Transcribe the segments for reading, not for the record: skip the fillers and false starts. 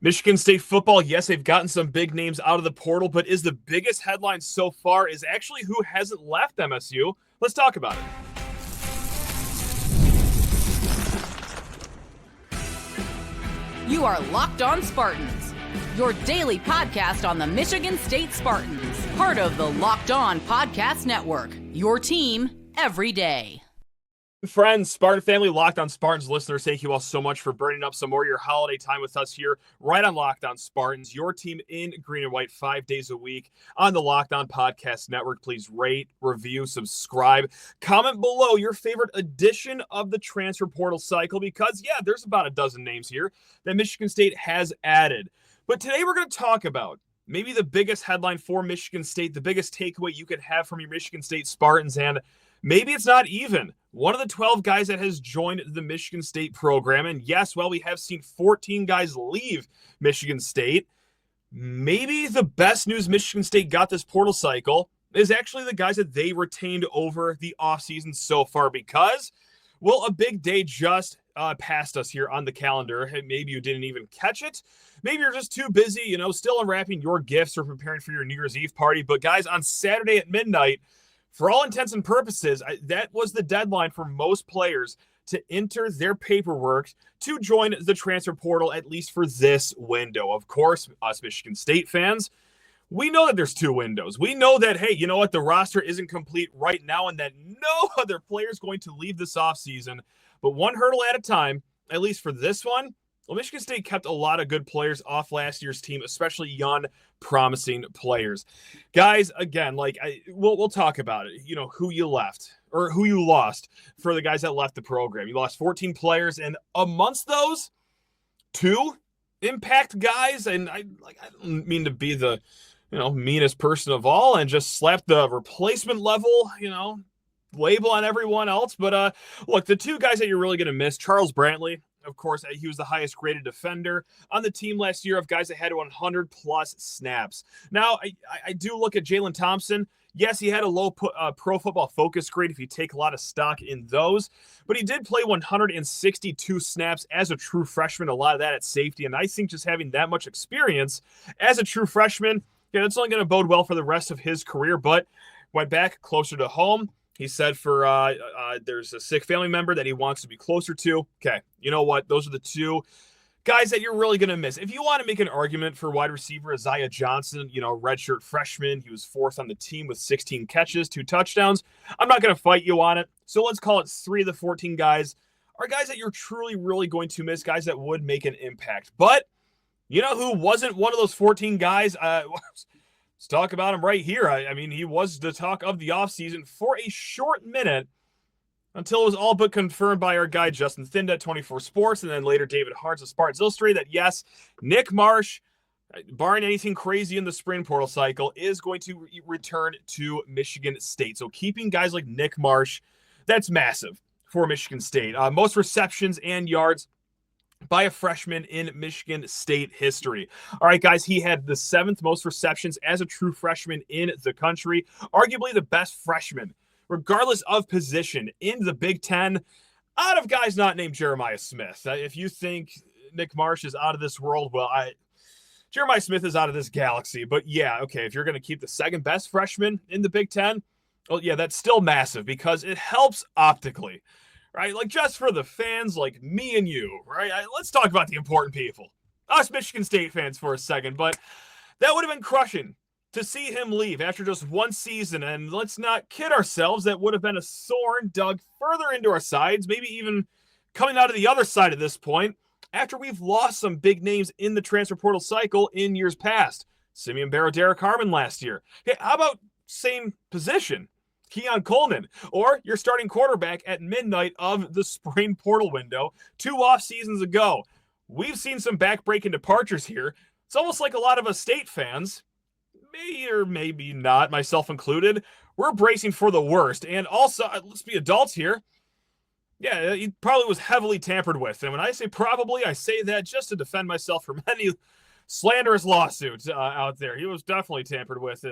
Michigan State football, yes, they've gotten some big names out of the portal, but is the biggest headline so far is actually who hasn't left MSU. Let's talk about it. You are Locked On Spartans, your daily podcast on the Michigan State Spartans, part of the Locked On Podcast Network, your team every day. Friends, Spartan family, Locked On Spartans listeners, thank you all so much for burning up some more of your holiday time with us here right on Locked On Spartans, your team in green and white 5 days a week on the Locked On Podcast Network. Please rate, review, subscribe, comment below your favorite edition of the transfer portal cycle because, yeah, there's about a dozen names here that Michigan State has added. But today we're going to talk about maybe the biggest headline for Michigan State, the biggest takeaway you could have from your Michigan State Spartans, and maybe it's not even one of the 12 guys that has joined the Michigan State program. And yes, well, we have seen 14 guys leave Michigan State. Maybe the best news Michigan State got this portal cycle is actually the guys that they retained over the offseason so far because, well, a big day just passed us here on the calendar. Maybe you didn't even catch it. Maybe you're just too busy, still unwrapping your gifts or preparing for your New Year's Eve party. But guys, on Saturday at midnight, for all intents and purposes, that was the deadline for most players to enter their paperwork to join the transfer portal, at least for this window. Of course, us Michigan State fans, we know that there's two windows. We know that, hey, you know what? The roster isn't complete right now and that no other player is going to leave this offseason. But one hurdle at a time, at least for this one, well, Michigan State kept a lot of good players off last year's team, especially young, promising players. Guys, again, we'll talk about it, who you left or who you lost for the guys that left the program. You lost 14 players, and amongst those, 2 impact guys, and I don't mean to be the, meanest person of all and just slap the replacement level, label on everyone else. But look, the 2 guys that you're really going to miss, Charles Brantley. Of course, he was the highest graded defender on the team last year of guys that had 100 plus snaps. Now, I do look at Jalen Thompson. Yes, he had a low Pro Football Focus grade if you take a lot of stock in those, but he did play 162 snaps as a true freshman, a lot of that at safety. And I think just having that much experience as a true freshman, that's only going to bode well for the rest of his career, but went back closer to home. He said there's a sick family member that he wants to be closer to. Okay, you know what? Those are the 2 guys that you're really going to miss. If you want to make an argument for wide receiver Isaiah Johnson, redshirt freshman, he was 4th on the team with 16 catches, 2 touchdowns. I'm not going to fight you on it. So let's call it 3 of the 14 guys are guys that you're truly, really going to miss, guys that would make an impact. But you know who wasn't one of those 14 guys? Let's talk about him right here. I mean, he was the talk of the offseason for a short minute until it was all but confirmed by our guy, Justin Thind at 24 Sports, and then later David Hartz of Spartans Illustrated that, yes, Nick Marsh, barring anything crazy in the spring portal cycle, is going to return to Michigan State. So keeping guys like Nick Marsh, that's massive for Michigan State. Most receptions and yards by a freshman in Michigan State history. All right, guys, he had the 7th most receptions as a true freshman in the country, arguably the best freshman, regardless of position, in the Big Ten, out of guys not named Jeremiah Smith. If you think Nick Marsh is out of this world, well, Jeremiah Smith is out of this galaxy. But yeah, okay, if you're going to keep the 2nd best freshman in the Big Ten, well, yeah, that's still massive because it helps optically. Right? Just for the fans like me and you, right? Let's talk about the important people. Us Michigan State fans for a second, but that would have been crushing to see him leave after just one season. And let's not kid ourselves, that would have been a thorn dug further into our sides, maybe even coming out of the other side at this point, after we've lost some big names in the transfer portal cycle in years past. Simeon Barrow, Derek Harmon last year. Hey, how about same position? Keon Coleman, or your starting quarterback at midnight of the spring portal window 2 off seasons ago. We've seen some backbreaking departures here. It's almost like a lot of us State fans, maybe or maybe not, myself included, we're bracing for the worst. And also, let's be adults here. Yeah, he probably was heavily tampered with. And when I say probably, I say that just to defend myself from any slanderous lawsuit out there. He was definitely tampered with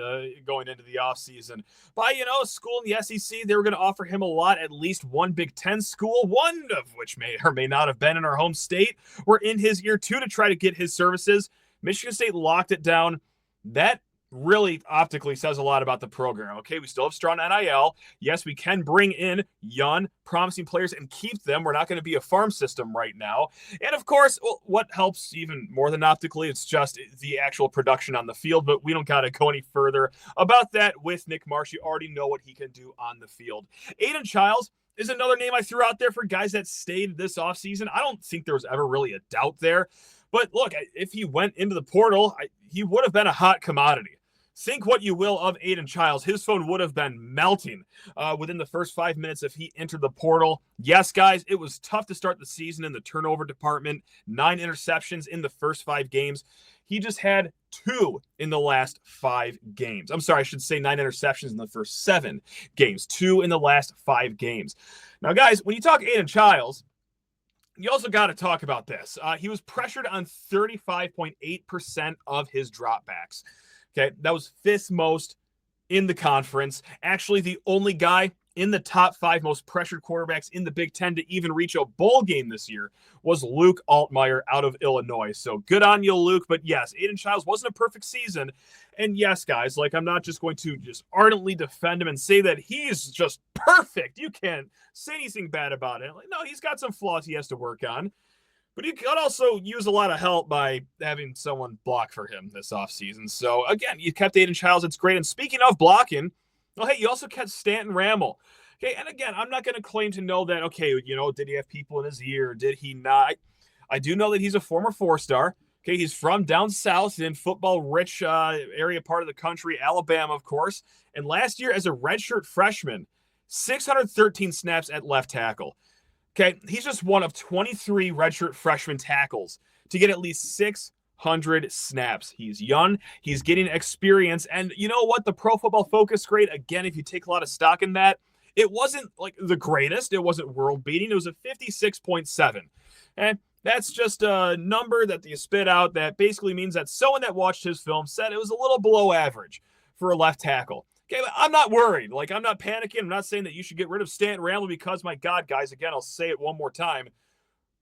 going into the offseason. By, a school in the SEC, they were going to offer him a lot, at least one Big Ten school, one of which may or may not have been in our home state, were in his ear too to try to get his services. Michigan State locked it down. That really optically says a lot about the program. Okay, we still have strong NIL. Yes, we can bring in young, promising players and keep them. We're not going to be a farm system right now. And of course, what helps even more than optically, it's just the actual production on the field, but we don't got to go any further about that with Nick Marsh. You already know what he can do on the field. Aidan Chiles is another name I threw out there for guys that stayed this offseason. I don't think there was ever really a doubt there. But look, if he went into the portal, he would have been a hot commodity. Think what you will of Aidan Chiles. His phone would have been melting within the first 5 minutes if he entered the portal. Yes, guys, it was tough to start the season in the turnover department. 9 interceptions in the first 5 games. He just had 2 in the last 5 games. I'm sorry, I should say 9 interceptions in the first 7 games. 2 in the last 5 games. Now, guys, when you talk Aidan Chiles, you also got to talk about this. He was pressured on 35.8% of his dropbacks. Okay, that was 5th most in the conference. Actually, the only guy in the top 5 most pressured quarterbacks in the Big Ten to even reach a bowl game this year was Luke Altmaier out of Illinois. So good on you, Luke. But yes, Aidan Chiles wasn't a perfect season. And yes, guys, I'm not just going to just ardently defend him and say that he's just perfect. You can't say anything bad about it. No, he's got some flaws he has to work on. But he could also use a lot of help by having someone block for him this offseason. So, again, you kept Aidan Chiles. It's great. And speaking of blocking, well, hey, you also kept Stanton Ramil. Okay, and again, I'm not going to claim to know that, okay, did he have people in his ear? Did he not? I do know that he's a former 4-star. Okay, he's from down south in football-rich area part of the country, Alabama, of course. And last year, as a redshirt freshman, 613 snaps at left tackle. Okay, he's just one of 23 redshirt freshman tackles to get at least 600 snaps. He's young, he's getting experience, and you know what? The Pro Football Focus grade, again, if you take a lot of stock in that, it wasn't the greatest. It wasn't world-beating. It was a 56.7. And that's just a number that you spit out that basically means that someone that watched his film said it was a little below average for a left tackle. Okay, I'm not worried. I'm not panicking. I'm not saying that you should get rid of Stanton Ramil because, my God, guys, again, I'll say it one more time.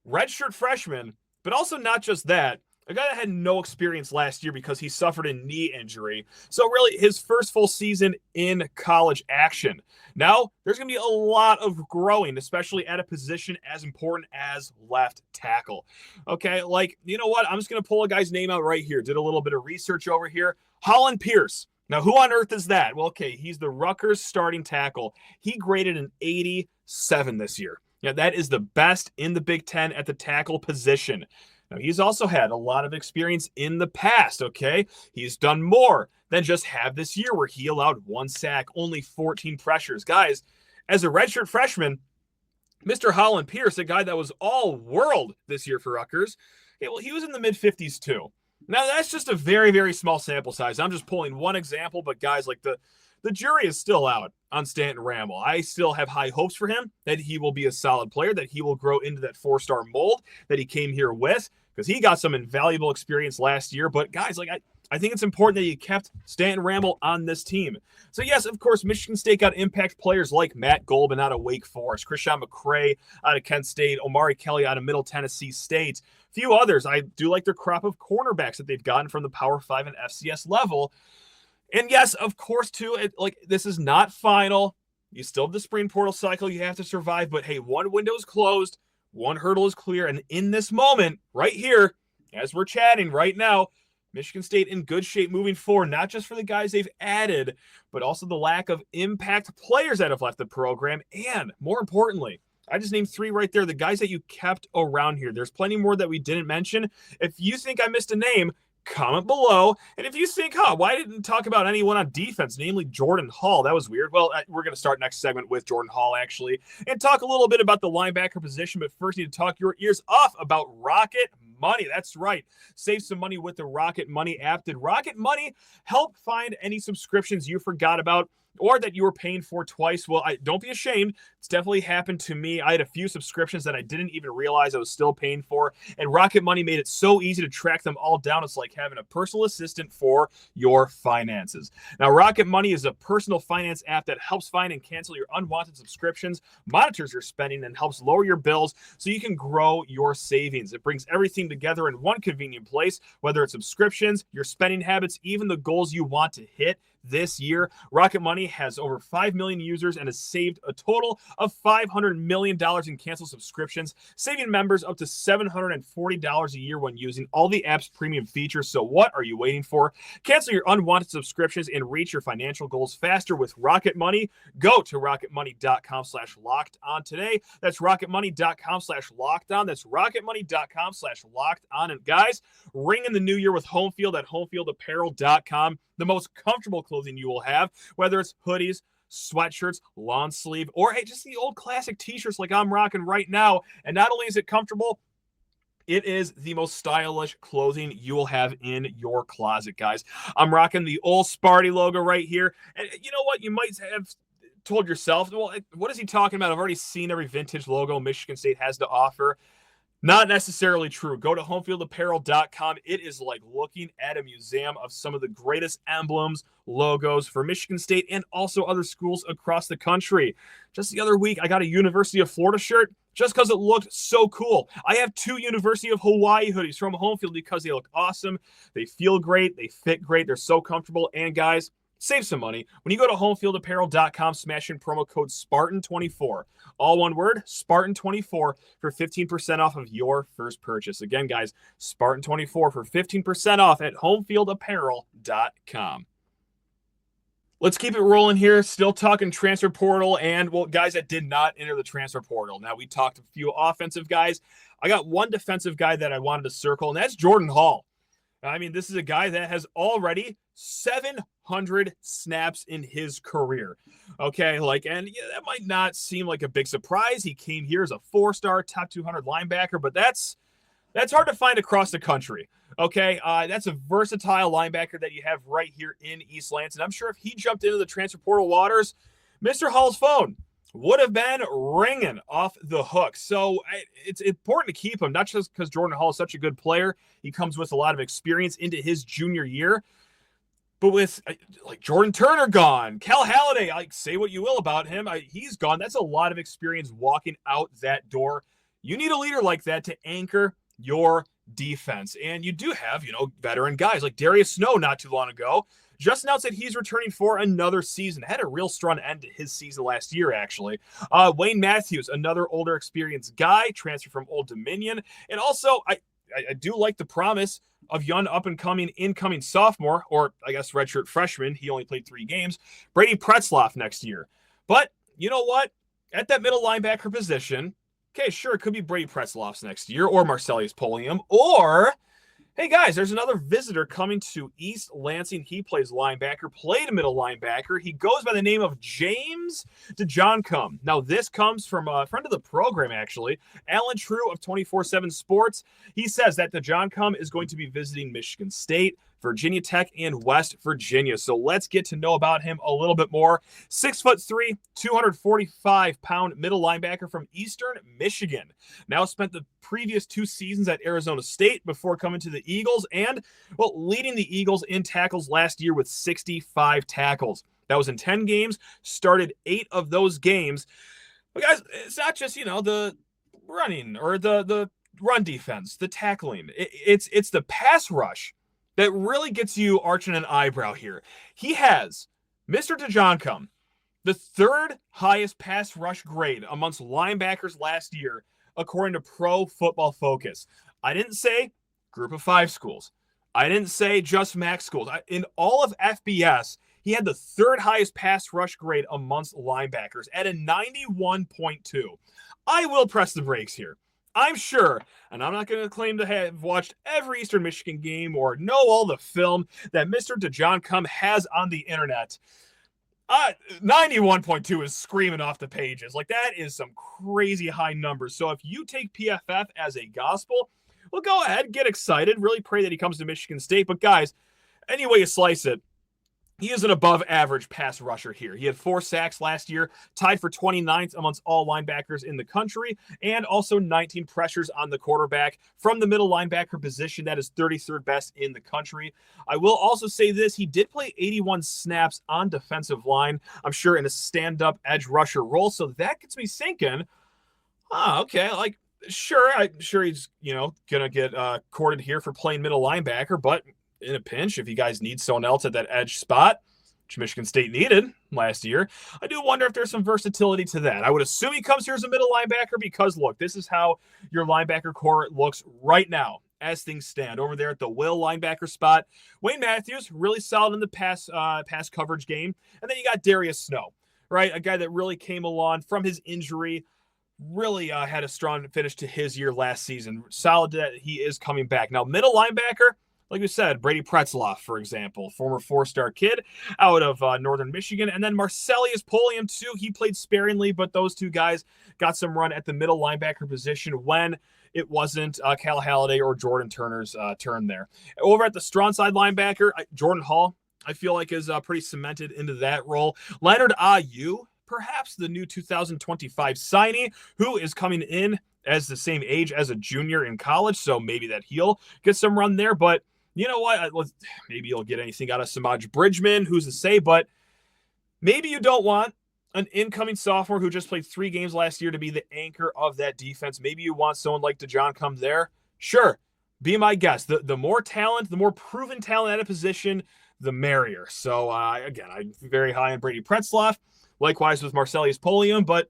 Redshirt freshman, but also not just that. A guy that had no experience last year because he suffered a knee injury. So really, his first full season in college action. Now, there's going to be a lot of growing, especially at a position as important as left tackle. Okay, you know what? I'm just going to pull a guy's name out right here. Did a little bit of research over here. Holland Pierce. Now, who on earth is that? Well, okay, he's the Rutgers starting tackle. He graded an 87 this year. Yeah, that is the best in the Big Ten at the tackle position. Now, he's also had a lot of experience in the past, okay? He's done more than just have this year where he allowed 1 sack, only 14 pressures. Guys, as a redshirt freshman, Mr. Holland Pierce, a guy that was all-world this year for Rutgers, okay, well, he was in the mid-50s too. Now, that's just a very, very small sample size. I'm just pulling one example, but guys, the jury is still out on Stanton Ramil. I still have high hopes for him that he will be a solid player, that he will grow into that 4-star mold that he came here with, because he got some invaluable experience last year. But guys, I think it's important that you kept Stanton Ramil on this team. So yes, of course, Michigan State got impact players like Matt Golban out of Wake Forest, Christian McCray out of Kent State, Omari Kelly out of Middle Tennessee State. Few others. I do like their crop of cornerbacks that they've gotten from the Power 5 and FCS level. And yes, of course, too, this is not final. You still have the spring portal cycle you have to survive. But hey, one window is closed, one hurdle is clear. And in this moment, right here, as we're chatting right now, Michigan State in good shape moving forward, not just for the guys they've added, but also the lack of impact players that have left the program. And more importantly, I just named 3 right there, the guys that you kept around here. There's plenty more that we didn't mention. If you think I missed a name, comment below. And if you think, why didn't talk about anyone on defense, namely Jordan Hall? That was weird. Well, we're going to start next segment with Jordan Hall, actually, and talk a little bit about the linebacker position. But first, you need to talk your ears off about Rocket Money. That's right. Save some money with the Rocket Money app. Did Rocket Money help find any subscriptions you forgot about? or that you were paying for twice. Well, don't be ashamed. It's definitely happened to me. I had a few subscriptions that I didn't even realize I was still paying for, and Rocket Money made it so easy to track them all down. It's like having a personal assistant for your finances. Now, Rocket Money is a personal finance app that helps find and cancel your unwanted subscriptions, monitors your spending, and helps lower your bills so you can grow your savings. It brings everything together in one convenient place, whether it's subscriptions, your spending habits, even the goals you want to hit. This year, Rocket Money has over 5 million users and has saved a total of $500 million in canceled subscriptions, saving members up to $740 a year when using all the app's premium features. So what are you waiting for? Cancel your unwanted subscriptions and reach your financial goals faster with Rocket Money. Go to rocketmoney.com/locked-on today. That's rocketmoney.com/locked-on. That's rocketmoney.com/locked-on. And guys, ring in the new year with home field at homefieldapparel.com. The most comfortable clothing you will have, whether it's hoodies, sweatshirts, lawn sleeve, or hey, just the old classic t-shirts like I'm rocking right now. And not only is it comfortable, it is the most stylish clothing you will have in your closet, guys. I'm rocking the old Sparty logo right here. And you know what? You might have told yourself, well, what is he talking about? I've already seen every vintage logo Michigan State has to offer. Not necessarily true. Go to homefieldapparel.com. It is like looking at a museum of some of the greatest emblems, logos for Michigan State and also other schools across the country. Just the other week, I got a University of Florida shirt just because it looked so cool. I have 2 University of Hawaii hoodies from Homefield because they look awesome. They feel great. They fit great. They're so comfortable. And guys, save some money. When you go to homefieldapparel.com, smash in promo code Spartan24. All one word, Spartan24 for 15% off of your first purchase. Again, guys, Spartan24 for 15% off at homefieldapparel.com. Let's keep it rolling here. Still talking transfer portal and, well, guys that did not enter the transfer portal. Now, we talked a few offensive guys. I got one defensive guy that I wanted to circle, and that's Jordan Hall. I mean, this is a guy that has already 700 snaps in his career. Okay, and yeah, that might not seem like a big surprise. He came here as a 4-star, top 200 linebacker, but that's hard to find across the country. Okay, that's a versatile linebacker that you have right here in East Lansing. I'm sure if he jumped into the transfer portal waters, Mr. Hall's phone would have been ringing off the hook. So it's important to keep him, not just because Jordan Hall is such a good player. He comes with a lot of experience into his junior year. But with Jordan Turner gone, Cal Halladay, say what you will about him, he's gone. That's a lot of experience walking out that door. You need a leader like that to anchor your defense. And you do have, veteran guys like Darius Snow not too long ago just announced that he's returning for another season. Had a real strong end to his season last year, actually. Wayne Matthews, another older experienced guy, transferred from Old Dominion. And also, I do like the promise of young up-and-coming incoming sophomore, or I guess redshirt freshman. He only played 3 games. Brady Pretzloff next year. But you know what? At that middle linebacker position, okay, sure, it could be Brady Pretzloff's next year, or Marcellus Polium, or, hey guys, there's another visitor coming to East Lansing. He plays linebacker, played a middle linebacker. He goes by the name of James DeJoncum. Now, this comes from a friend of the program, actually, Alan True of 24/7 Sports. He says that DeJoncum is going to be visiting Michigan State, Virginia Tech, and West Virginia. So let's get to know about him a little bit more. 6'3", 245-pound middle linebacker from Eastern Michigan. Now spent the previous 2 seasons at Arizona State before coming to the Eagles and, leading the Eagles in tackles last year with 65 tackles. That was in 10 games, started 8 of those games. But guys, it's not just, the running or the run defense, the tackling. It's the pass rush that really gets you arching an eyebrow here. He has, Mr. DeJoncum, the 3rd highest pass rush grade amongst linebackers last year, according to Pro Football Focus. I didn't say group of 5 schools. I didn't say just MAC schools. In all of FBS, he had the 3rd highest pass rush grade amongst linebackers at a 91.2. I will press the brakes here. I'm sure, and I'm not going to claim to have watched every Eastern Michigan game or know all the film that Mr. DeJoncum has on the internet. 91.2 is screaming off the pages. That is some crazy high numbers. So if you take PFF as a gospel, well, go ahead, get excited, really pray that he comes to Michigan State. But guys, any way you slice it, He is an above-average pass rusher here. He had 4 sacks last year, tied for 29th amongst all linebackers in the country, and also 19 pressures on the quarterback from the middle linebacker position. That is 33rd best in the country. I will also say this. He did play 81 snaps on defensive line, I'm sure in a stand-up edge rusher role, so that gets me thinking, okay, like, sure, I'm sure he's, going to get courted here for playing middle linebacker, but in a pinch, if you guys need someone else at that edge spot, which Michigan State needed last year, I do wonder if there's some versatility to that. I would assume he comes here as a middle linebacker because, look, this is how your linebacker core looks right now as things stand. Over there at the will linebacker spot, Wayne Matthews, really solid in the pass coverage game. And then you got Darius Snow, right? A guy that really came along from his injury, really had a strong finish to his year last season. Solid that he is coming back. Now, middle linebacker, like we said, Brady Pretzloff, for example, former 4-star kid out of Northern Michigan. And then Marcellus Polium, too. He played sparingly, but those two guys got some run at the middle linebacker position when it wasn't Cal Halliday or Jordan Turner's turn there. Over at the strong side linebacker, Jordan Hall, I feel like is pretty cemented into that role. Leonard Ayu, perhaps the new 2025 signee, who is coming in as the same age as a junior in college, so maybe that he'll get some run there. But you know what? Maybe you'll get anything out of Samaj Bridgman, who's to say, but maybe you don't want an incoming sophomore who just played 3 games last year to be the anchor of that defense. Maybe you want someone like DeJohn come there. Sure, be my guest. The more talent, the more proven talent at a position, the merrier. So, again, I'm very high on Brady Pretzloff. Likewise with Marcellus Polium, but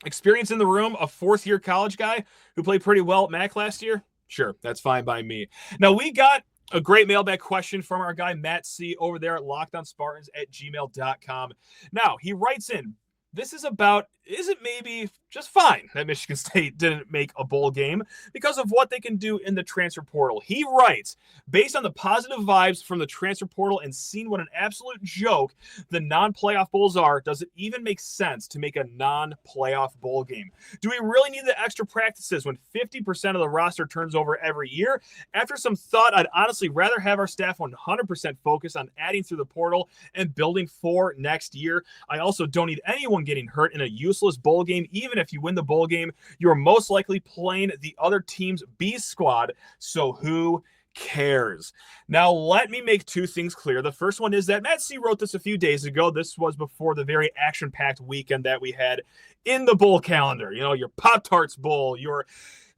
experience in the room, a 4th-year college guy who played pretty well at MAC last year, sure, that's fine by me. Now, we got a great mailbag question from our guy Matt C. over there at lockedonspartans@gmail.com. Now, he writes in, this is about, is it maybe just fine that Michigan State didn't make a bowl game because of what they can do in the transfer portal? He writes, based on the positive vibes from the transfer portal and seeing what an absolute joke the non-playoff bowls are, does it even make sense to make a non-playoff bowl game? Do we really need the extra practices when 50% of the roster turns over every year? After some thought, I'd honestly rather have our staff 100% focused on adding through the portal and building for next year. I also don't need anyone getting hurt in a useless bowl game. Even if you win the bowl game, you're most likely playing the other team's B squad. So who cares? Now, let me make 2 things clear. The first one is that Matt C. wrote this a few days ago. This was before the very action-packed weekend that we had in the bowl calendar. Your Pop-Tarts Bowl, your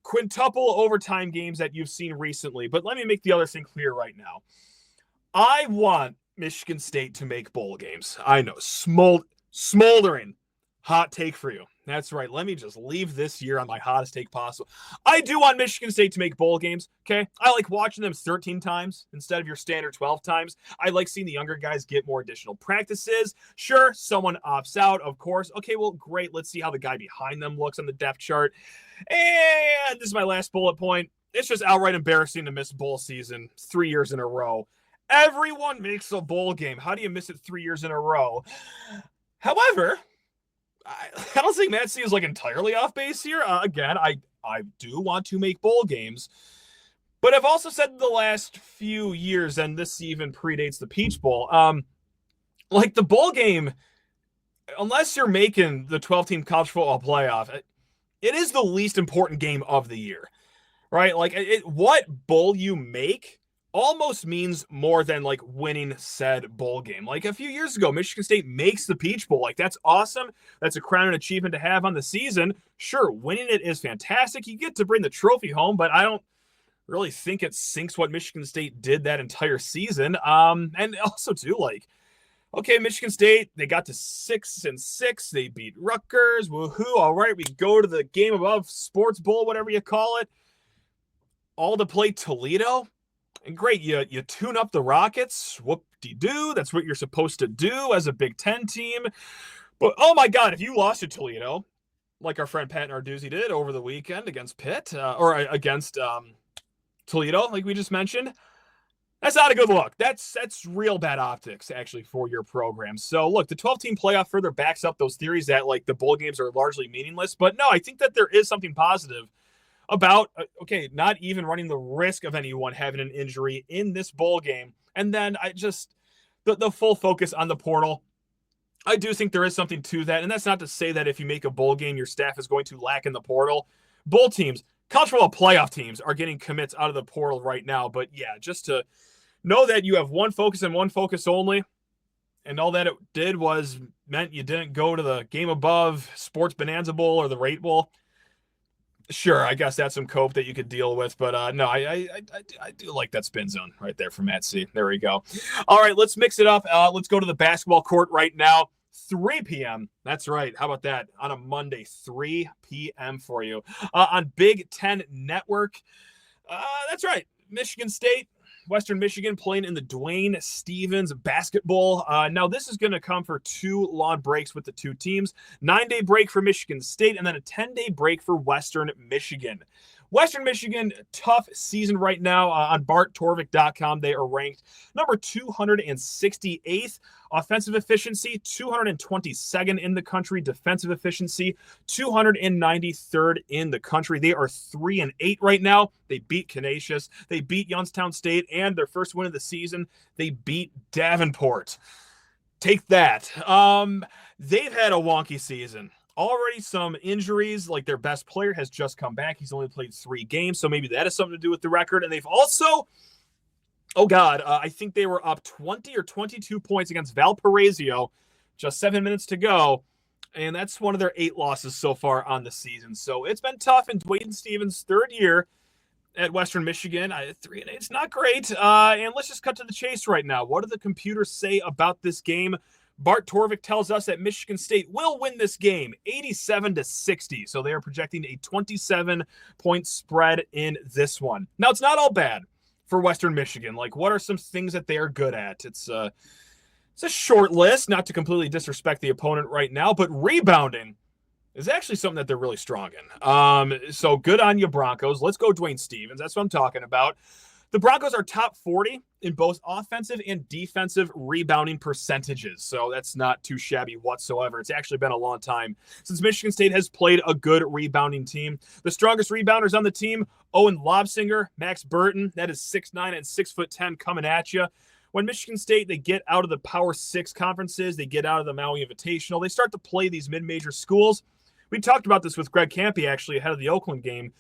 quintuple overtime games that you've seen recently. But let me make the other thing clear right now. I want Michigan State to make bowl games. I know, smoldering hot take for you. That's right. Let me just leave this year on my hottest take possible. I do want Michigan State to make bowl games, okay? I like watching them 13 times instead of your standard 12 times. I like seeing the younger guys get more additional practices. Sure, someone opts out, of course. Okay, well, great. Let's see how the guy behind them looks on the depth chart. And this is my last bullet point. It's just outright embarrassing to miss bowl season 3 years in a row. Everyone makes a bowl game. How do you miss it 3 years in a row? However, I don't think Matt C is entirely off base here. Again, I do want to make bowl games, but I've also said in the last few years, and this even predates the Peach Bowl, the bowl game, unless you're making the 12-team college football playoff, it is the least important game of the year, right? What bowl you make almost means more than winning said bowl game. A few years ago, Michigan State makes the Peach Bowl. That's awesome. That's a crowning achievement to have on the season. Sure, winning it is fantastic. You get to bring the trophy home, but I don't really think it sinks what Michigan State did that entire season. And also too, okay, Michigan State, they got to 6-6. They beat Rutgers. Woohoo. All right, we go to the game above Sports Bowl, whatever you call it. All to play Toledo. And great, you tune up the Rockets. Whoop-de-doo. That's what you're supposed to do as a Big Ten team. But, oh, my God, if you lost to Toledo, like our friend Pat Narduzzi did over the weekend against Pitt, or against Toledo, like we just mentioned, that's not a good look. That's real bad optics, actually, for your program. So, look, the 12-team playoff further backs up those theories that, the bowl games are largely meaningless. But, no, I think that there is something positive about, not even running the risk of anyone having an injury in this bowl game. And then the full focus on the portal. I do think there is something to that, and that's not to say that if you make a bowl game, your staff is going to lack in the portal. Bowl teams, college football playoff teams are getting commits out of the portal right now, but yeah, just to know that you have one focus and one focus only, and all that it did was meant you didn't go to the game above, Sports Bonanza Bowl or the Rate Bowl. Sure, I guess that's some cope that you could deal with, but no, I do like that spin zone right there from Matt C. There we go. All right, let's mix it up. Let's go to the basketball court right now. 3 p.m. That's right. How about that? On a Monday, 3 p.m. for you. On Big Ten Network. That's right. Michigan State, Western Michigan playing in the Dwayne Stevens Basketball. Now, this is going to come for 2 long breaks with the 2 teams. 9-day break for Michigan State, and then a 10-day break for Western Michigan. Western Michigan, tough season right now. On BartTorvik.com, they are ranked number 268th. Offensive efficiency, 222nd in the country. Defensive efficiency, 293rd in the country. They are 3-8 right now. They beat Canisius. They beat Youngstown State, and their first win of the season, they beat Davenport. Take that. They've had a wonky season. Already some injuries, like their best player has just come back. He's only played 3 games, so maybe that has something to do with the record. And they've also, I think they were up 20 or 22 points against Valparaiso, just 7 minutes to go. And that's one of their 8 losses so far on the season. So it's been tough in Dwayne Stevens' 3rd year at Western Michigan. 3-8, it's not great. And let's just cut to the chase right now. What do the computers say about this game? Bart Torvik tells us that Michigan State will win this game 87-60. So they are projecting a 27-point spread in this one. Now, it's not all bad for Western Michigan. Like, what are some things that they are good at? It's a short list, not to completely disrespect the opponent right now, but rebounding is actually something that they're really strong in. So good on you, Broncos. Let's go Dwayne Stevens. That's what I'm talking about. The Broncos are top 40 in both offensive and defensive rebounding percentages, so that's not too shabby whatsoever. It's actually been a long time since Michigan State has played a good rebounding team. The strongest rebounders on the team, Owen Lobsinger, Max Burton, that is 6'9" and 6'10" coming at you. When Michigan State, they get out of the Power 6 conferences, they get out of the Maui Invitational, they start to play these mid-major schools. We talked about this with Greg Campy, actually, ahead of the Oakland game.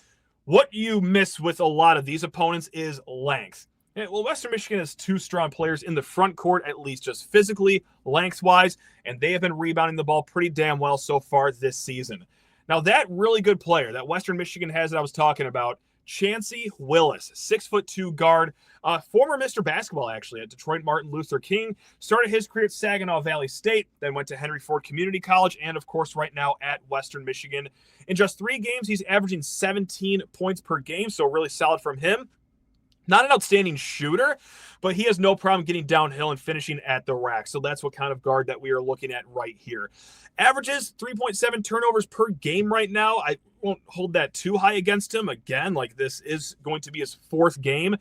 What you miss with a lot of these opponents is length. Well, Western Michigan has 2 strong players in the front court, at least just physically, lengthwise, and they have been rebounding the ball pretty damn well so far this season. Now, that really good player that Western Michigan has that I was talking about, Chancey Willis, 6'2" guard, former Mr. Basketball, actually, at Detroit Martin Luther King, started his career at Saginaw Valley State, then went to Henry Ford Community College, and, of course, right now at Western Michigan. In just 3 games, he's averaging 17 points per game, so really solid from him. Not an outstanding shooter, but he has no problem getting downhill and finishing at the rack. So that's what kind of guard that we are looking at right here. Averages 3.7 turnovers per game right now. I won't hold that too high against him. Again, like this is going to be his 4th game.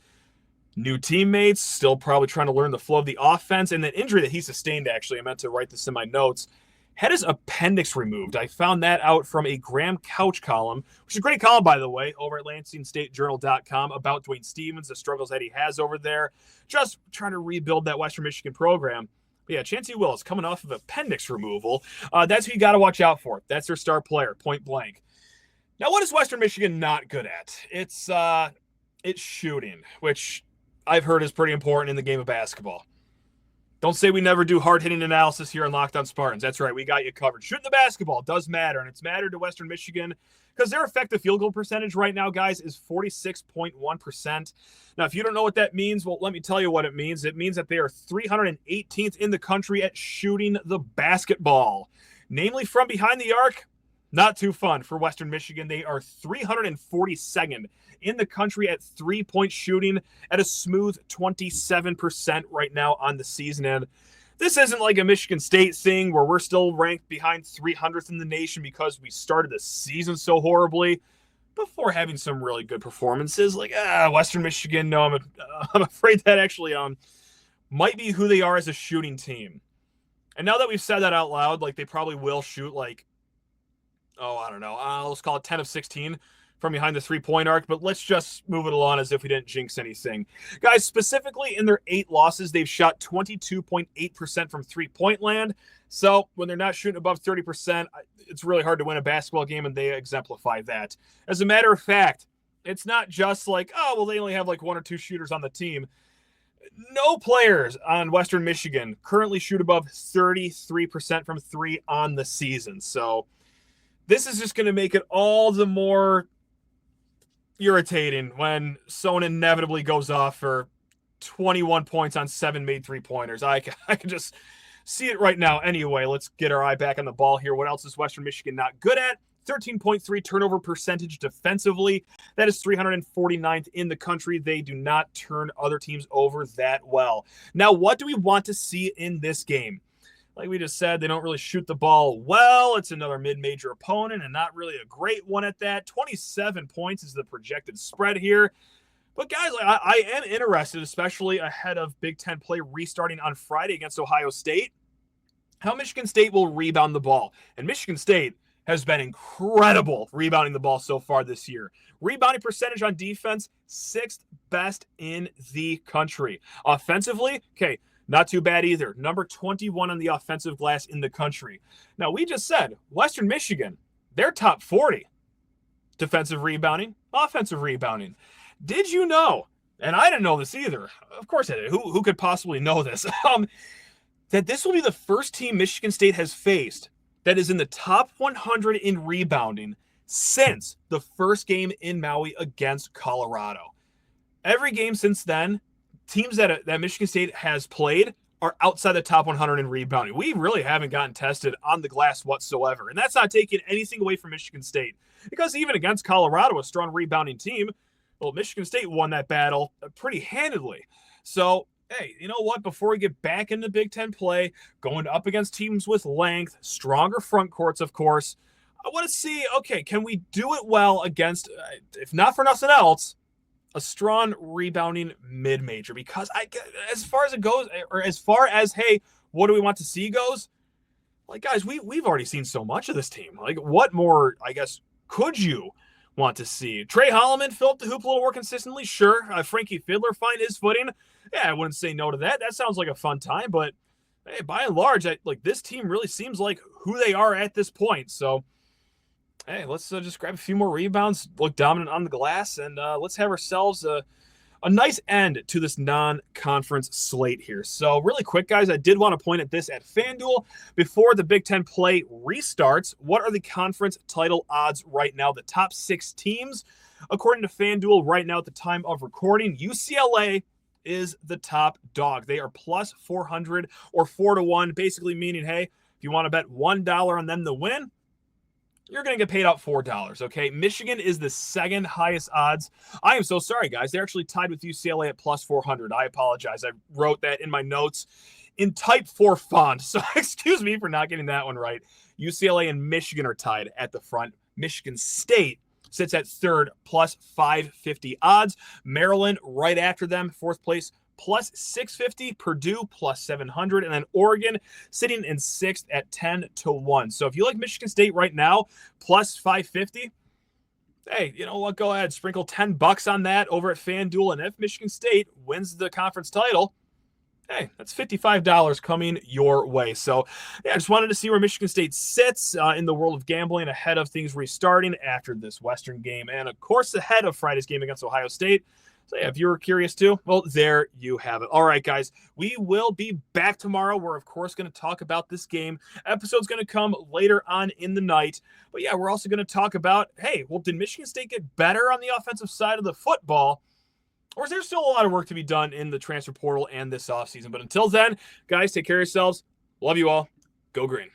New teammates, still probably trying to learn the flow of the offense. And that injury that he sustained, actually, I meant to write this in my notes, had his appendix removed. I found that out from a Graham Couch column, which is a great column, by the way, over at LansingStateJournal.com about Dwayne Stevens, the struggles that he has over there, just trying to rebuild that Western Michigan program. But yeah, Chancey Willis coming off of appendix removal. That's who you got to watch out for. That's their star player, point blank. Now, what is Western Michigan not good at? It's shooting, which I've heard is pretty important in the game of basketball. Don't say we never do hard-hitting analysis here on Locked On Spartans. That's right, we got you covered. Shooting the basketball does matter, and it's mattered to Western Michigan because their effective field goal percentage right now, guys, is 46.1%. Now, if you don't know what that means, well, let me tell you what it means. It means that they are 318th in the country at shooting the basketball. Namely, from behind the arc, not too fun for Western Michigan. They are 342nd in the country at 3-point shooting at a smooth 27% right now on the season. And this isn't like a Michigan State thing where we're still ranked behind 300th in the nation because we started the season so horribly before having some really good performances. Like, Western Michigan, no, I'm afraid that actually might be who they are as a shooting team. And now that we've said that out loud, like they probably will shoot like, I don't know, let's call it 10 of 16 from behind the three-point arc, but let's just move it along as if we didn't jinx anything. Guys, specifically in their 8 losses, they've shot 22.8% from three-point land. So when they're not shooting above 30%, it's really hard to win a basketball game, and they exemplify that. As a matter of fact, it's not just like, oh, well, they only have like 1 or 2 shooters on the team. No players on Western Michigan currently shoot above 33% from 3 on the season. So this is just going to make it all the more irritating when someone inevitably goes off for 21 points on 7 made 3-pointers. I can just see it right now. Anyway, let's get our eye back on the ball here. What else is Western Michigan not good at? 13.3 turnover percentage defensively. That is 349th in the country. They do not turn other teams over that well. Now, what do we want to see in this game? Like we just said, they don't really shoot the ball well. It's another mid-major opponent and not really a great one at that. 27 points is the projected spread here. But guys, I am interested, especially ahead of Big Ten play restarting on Friday against Ohio State, how Michigan State will rebound the ball. And Michigan State has been incredible rebounding the ball so far this year. Rebounding percentage on defense, 6th best in the country. Offensively, okay, not too bad either. Number 21 on the offensive glass in the country. Now, we just said Western Michigan, they're top 40. Defensive rebounding, offensive rebounding. Did you know, and I didn't know this either, of course I did, who could possibly know this, that this will be the first team Michigan State has faced that is in the top 100 in rebounding since the first game in Maui against Colorado. Every game since then, teams that Michigan State has played are outside the top 100 in rebounding. We really haven't gotten tested on the glass whatsoever, and that's not taking anything away from Michigan State, because even against Colorado, a strong rebounding team, well, Michigan State won that battle pretty handedly. So, hey, you know what? Before we get back into Big Ten play, going up against teams with length, stronger front courts, of course, I want to see, okay, can we do it well against, if not for nothing else, a strong rebounding mid-major? Because as far as it goes, or as far as, hey, what do we want to see goes, like, guys, we've already seen so much of this team. Like, what more, I guess, could you want to see? Trey Holloman fill up the hoop a little more consistently, sure. Frankie Fiddler find his footing. Yeah, I wouldn't say no to that. That sounds like a fun time, but hey, by and large, this team really seems like who they are at this point. So, hey, let's just grab a few more rebounds, look dominant on the glass, and let's have ourselves a nice end to this non-conference slate here. So really quick, guys, I did want to point at this at FanDuel. Before the Big Ten play restarts, what are the conference title odds right now? The top 6 teams, according to FanDuel right now at the time of recording, UCLA is the top dog. They are plus 400 or 4-1, basically meaning, hey, if you want to bet $1 on them to win, you're going to get paid out $4, okay? Michigan is the second highest odds. I am so sorry, guys. They're actually tied with UCLA at plus 400. I apologize. I wrote that in my notes in type 4 font, so excuse me for not getting that one right. UCLA and Michigan are tied at the front. Michigan State sits at third, plus 550 odds. Maryland right after them, 4th place, plus 650, Purdue plus 700, and then Oregon sitting in 6th at 10-1. So if you like Michigan State right now, plus 550, hey, you know what? Go ahead, sprinkle $10 on that over at FanDuel, and if Michigan State wins the conference title, hey, that's $55 coming your way. So, yeah, I just wanted to see where Michigan State sits in the world of gambling ahead of things restarting after this Western game, and of course ahead of Friday's game against Ohio State. So, yeah, if you were curious too, well, there you have it. All right, guys, we will be back tomorrow. We're, of course, going to talk about this game. Episode's going to come later on in the night. But, yeah, we're also going to talk about, hey, well, did Michigan State get better on the offensive side of the football? Or is there still a lot of work to be done in the transfer portal and this offseason? But until then, guys, take care of yourselves. Love you all. Go Green.